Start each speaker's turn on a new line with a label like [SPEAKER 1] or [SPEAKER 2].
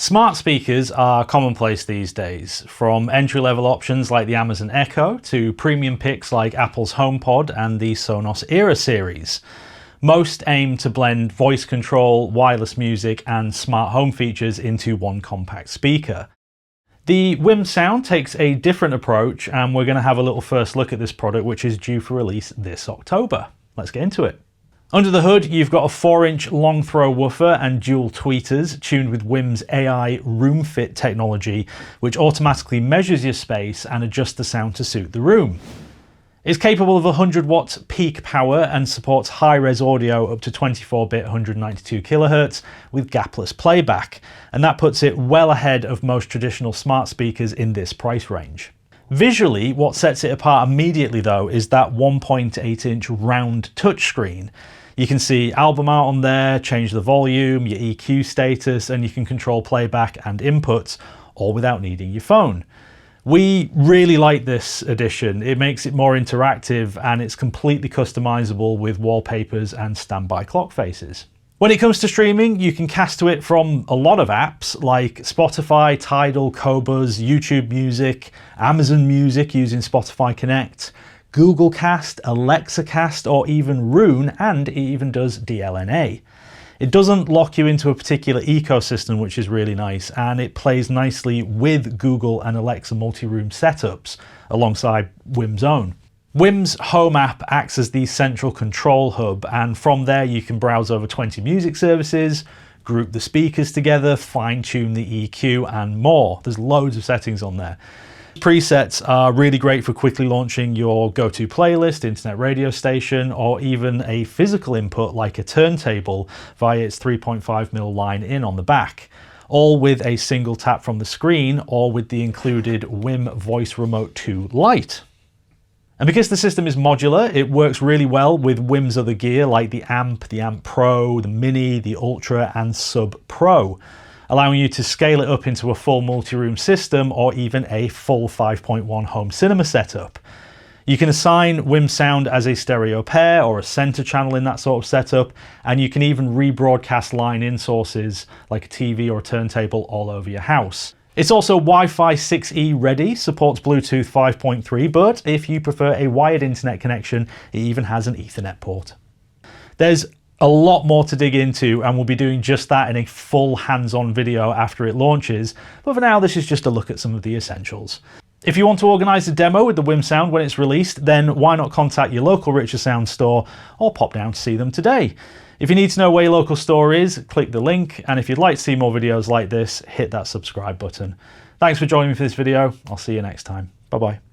[SPEAKER 1] Smart speakers are commonplace these days, from entry-level options like the Amazon Echo to premium picks like Apple's HomePod and the Sonos Era series. Most aim to blend voice control, wireless music and smart home features into one compact speaker. The WiiM Sound takes a different approach, and we're going to have a little first look at this product, which is due for release this October. Let's get into it. Under the hood, you've got a 4-inch long throw woofer and dual tweeters tuned with WiiM's AI Room Fit technology, which automatically measures your space and adjusts the sound to suit the room. It's capable of 100 watts peak power and supports high-res audio up to 24-bit 192 kHz with gapless playback, and that puts it well ahead of most traditional smart speakers in this price range. Visually, what sets it apart immediately though is that 1.8-inch round touchscreen. You can see album art on there, change the volume, your EQ status, and you can control playback and inputs, all without needing your phone. We really like this addition. It makes it more interactive and it's completely customizable with wallpapers and standby clock faces. When it comes to streaming, you can cast to it from a lot of apps like Spotify, Tidal, Qobuz, YouTube Music, Amazon Music using Spotify Connect, Google Cast, Alexa Cast, or even Roon, and it even does DLNA. It doesn't lock you into a particular ecosystem, which is really nice, and it plays nicely with Google and Alexa multi-room setups alongside WiiM's own. WiiM's Home app acts as the central control hub, and from there you can browse over 20 music services, group the speakers together, fine-tune the EQ, and more. There's loads of settings on there. Presets are really great for quickly launching your go-to playlist, internet radio station, or even a physical input like a turntable via its 3.5mm line in on the back, all with a single tap from the screen or with the included WiiM Voice Remote 2 Lite. And because the system is modular, it works really well with WiiM's other gear like the Amp Pro, the Mini, the Ultra and Sub Pro, allowing you to scale it up into a full multi-room system or even a full 5.1 home cinema setup. You can assign WiiM Sound as a stereo pair or a center channel in that sort of setup, and you can even rebroadcast line-in sources like a TV or a turntable all over your house. It's also Wi-Fi 6E ready, supports Bluetooth 5.3, but if you prefer a wired internet connection, it even has an Ethernet port. There's a lot more to dig into, and we'll be doing just that in a full hands-on video after it launches, but for now this is just a look at some of the essentials. If you want to organise a demo with the WiiM Sound when it's released, then why not contact your local Richer Sound store or pop down to see them today. If you need to know where your local store is, click the link, and if you'd like to see more videos like this, hit that subscribe button. Thanks for joining me for this video. I'll see you next time. Bye bye.